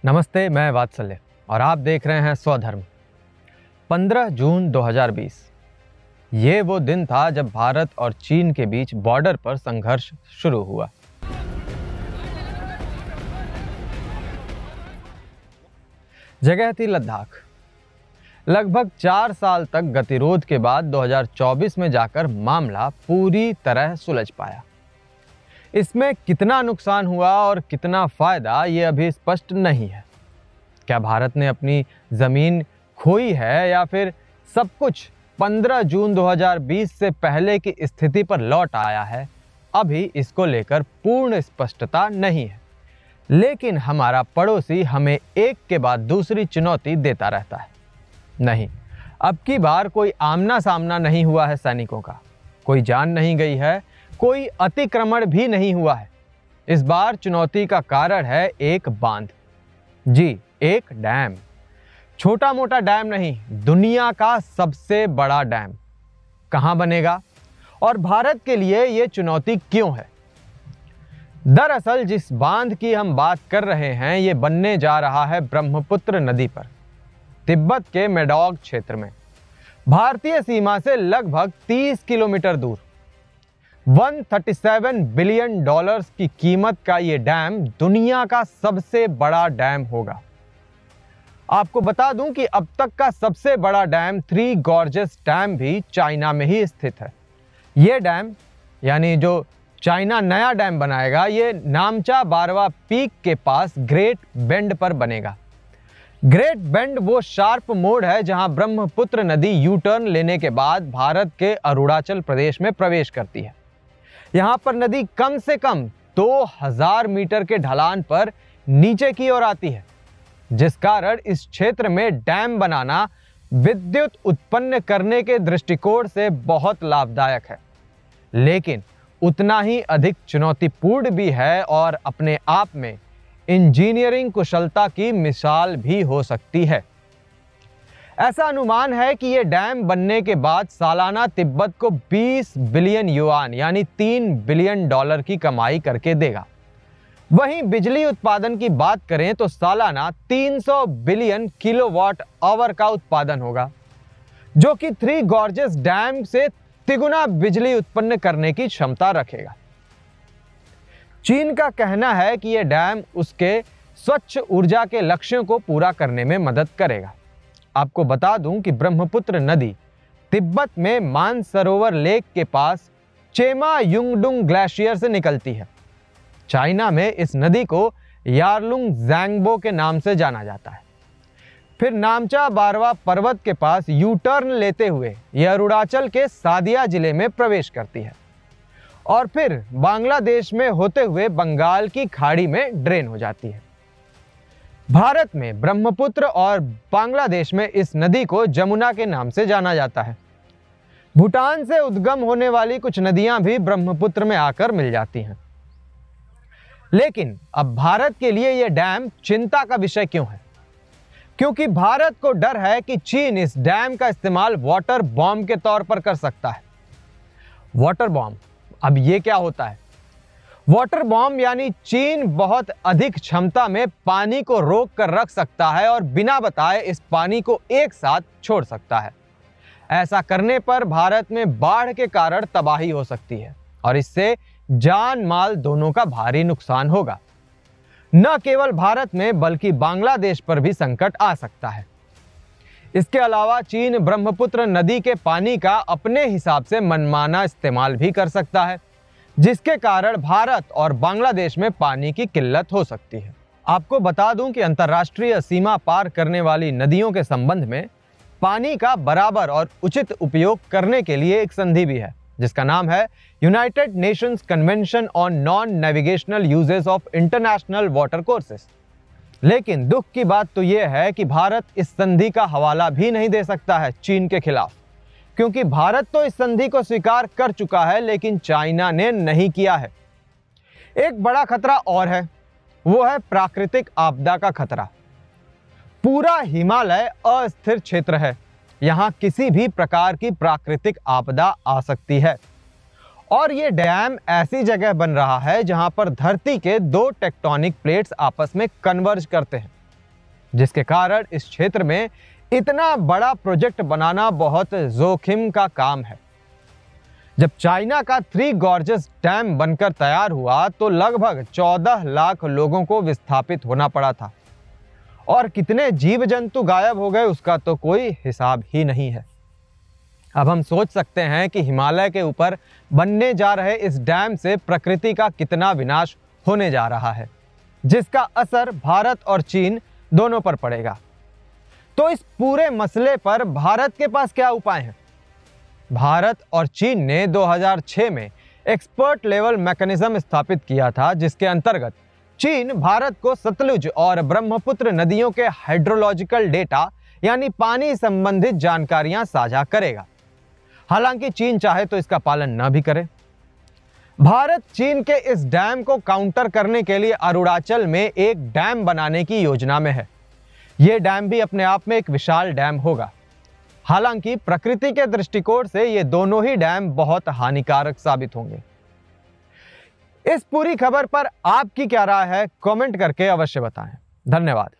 नमस्ते, मैं वात्सल्य और आप देख रहे हैं स्वधर्म। 15 जून 2020 ये वो दिन था जब भारत और चीन के बीच बॉर्डर पर संघर्ष शुरू हुआ। जगह थी लद्दाख। लगभग 4 साल तक गतिरोध के बाद 2024 में जाकर मामला पूरी तरह सुलझ पाया। इसमें कितना नुकसान हुआ और कितना फायदा ये अभी स्पष्ट नहीं है। क्या भारत ने अपनी जमीन खोई है या फिर सब कुछ 15 जून 2020 से पहले की स्थिति पर लौट आया है, अभी इसको लेकर पूर्ण स्पष्टता नहीं है। लेकिन हमारा पड़ोसी हमें एक के बाद दूसरी चुनौती देता रहता है। नहीं, अब की बार कोई आमना सामना नहीं हुआ है सैनिकों का, कोई जान नहीं गई है, कोई अतिक्रमण भी नहीं हुआ है। इस बार चुनौती का कारण है एक बांध। जी, एक डैम। छोटा मोटा डैम नहीं, दुनिया का सबसे बड़ा डैम। कहां बनेगा और भारत के लिए यह चुनौती क्यों है? दरअसल जिस बांध की हम बात कर रहे हैं, ये बनने जा रहा है ब्रह्मपुत्र नदी पर, तिब्बत के मेडोग क्षेत्र में, भारतीय सीमा से लगभग 30 किलोमीटर दूर। 137 बिलियन डॉलर्स की कीमत का ये डैम दुनिया का सबसे बड़ा डैम होगा। आपको बता दूं कि अब तक का सबसे बड़ा डैम थ्री गॉर्जेस डैम भी चाइना में ही स्थित है। ये डैम यानी जो चाइना नया डैम बनाएगा, ये नामचा बारवा पीक के पास ग्रेट बेंड पर बनेगा। ग्रेट बेंड वो शार्प मोड़ है जहां ब्रह्मपुत्र नदी यू टर्न लेने के बाद भारत के अरुणाचल प्रदेश में प्रवेश करती है। यहां पर नदी कम से कम 2000 मीटर के ढलान पर नीचे की ओर आती है, जिस कारण इस क्षेत्र में डैम बनाना विद्युत उत्पन्न करने के दृष्टिकोण से बहुत लाभदायक है, लेकिन उतना ही अधिक चुनौतीपूर्ण भी है और अपने आप में इंजीनियरिंग कुशलता की मिसाल भी हो सकती है। ऐसा अनुमान है कि यह डैम बनने के बाद सालाना तिब्बत को 20 बिलियन युआन यानी 3 बिलियन डॉलर की कमाई करके देगा। वहीं बिजली उत्पादन की बात करें तो सालाना 300 बिलियन किलोवाट आवर का उत्पादन होगा, जो कि थ्री गॉर्जेस डैम से तिगुना बिजली उत्पन्न करने की क्षमता रखेगा। चीन का कहना है कि यह डैम उसके स्वच्छ ऊर्जा के लक्ष्यों को पूरा करने में मदद करेगा। आपको बता दूं कि ब्रह्मपुत्र नदी तिब्बत में मानसरोवर लेक के पास चेमा युंगडुंग ग्लेशियर से निकलती है। चाइना में इस नदी को यारलुंग ज़ैंगबो के नाम से जाना जाता है। फिर नामचा बारवा पर्वत के पास यू टर्न लेते हुए यह अरुणाचल के सादिया जिले में प्रवेश करती है और फिर बांग्लादेश में होते हुए बंगाल की खाड़ी में ड्रेन हो जाती है। भारत में ब्रह्मपुत्र और बांग्लादेश में इस नदी को जमुना के नाम से जाना जाता है। भूटान से उद्गम होने वाली कुछ नदियां भी ब्रह्मपुत्र में आकर मिल जाती हैं। लेकिन अब भारत के लिए यह डैम चिंता का विषय क्यों है? क्योंकि भारत को डर है कि चीन इस डैम का इस्तेमाल वाटर बॉम्ब के तौर पर कर सकता है। वाटर बॉम्ब, अब ये क्या होता है? वाटर बॉम्ब यानी चीन बहुत अधिक क्षमता में पानी को रोक कर रख सकता है और बिना बताए इस पानी को एक साथ छोड़ सकता है। ऐसा करने पर भारत में बाढ़ के कारण तबाही हो सकती है और इससे जान माल दोनों का भारी नुकसान होगा। न केवल भारत में बल्कि बांग्लादेश पर भी संकट आ सकता है। इसके अलावा चीन ब्रह्मपुत्र नदी के पानी का अपने हिसाब से मनमाना इस्तेमाल भी कर सकता है, जिसके कारण भारत और बांग्लादेश में पानी की किल्लत हो सकती है। आपको बता दूं कि अंतर्राष्ट्रीय सीमा पार करने वाली नदियों के संबंध में पानी का बराबर और उचित उपयोग करने के लिए एक संधि भी है, जिसका नाम है United Nations convention on non navigational uses of international water courses. लेकिन दुख की बात तो यह है कि भारत इस संधि का हवाला भी नहीं दे सकता है चीन के खिलाफ, क्योंकि भारत तो इस संधि को स्वीकार कर चुका है, लेकिन चाइना ने नहीं किया है। एक बड़ा खतरा और है, वो है प्राकृतिक आपदा का खतरा। पूरा हिमालय अस्थिर क्षेत्र है, यहां किसी भी प्रकार की प्राकृतिक आपदा आ सकती है और ये डैम ऐसी जगह बन रहा है जहां पर धरती के दो टेक्टोनिक प्लेट्स आपस में कन्वर्ज करते हैं। जिसके कारण इस क्षेत्र में इतना बड़ा प्रोजेक्ट बनाना बहुत जोखिम का काम है। जब चाइना का थ्री गॉर्जेस डैम बनकर तैयार हुआ तो लगभग 14 लाख लोगों को विस्थापित होना पड़ा था और कितने जीव जंतु गायब हो गए उसका तो कोई हिसाब ही नहीं है। अब हम सोच सकते हैं कि हिमालय के ऊपर बनने जा रहे इस डैम से प्रकृति का कितना विनाश होने जा रहा है, जिसका असर भारत और चीन दोनों पर पड़ेगा। तो इस पूरे मसले पर भारत के पास क्या उपाय हैं? भारत और चीन ने 2006 में एक्सपर्ट लेवल मैकेनिज्म स्थापित किया था, जिसके अंतर्गत चीन भारत को सतलुज और ब्रह्मपुत्र नदियों के हाइड्रोलॉजिकल डेटा यानी पानी संबंधित जानकारियां साझा करेगा। हालांकि चीन चाहे तो इसका पालन न भी करे। भारत चीन के इस डैम को काउंटर करने के लिए अरुणाचल में एक डैम बनाने की योजना में है। यह डैम भी अपने आप में एक विशाल डैम होगा। हालांकि प्रकृति के दृष्टिकोण से ये दोनों ही डैम बहुत हानिकारक साबित होंगे। इस पूरी खबर पर आपकी क्या राय है? कमेंट करके अवश्य बताएं। धन्यवाद।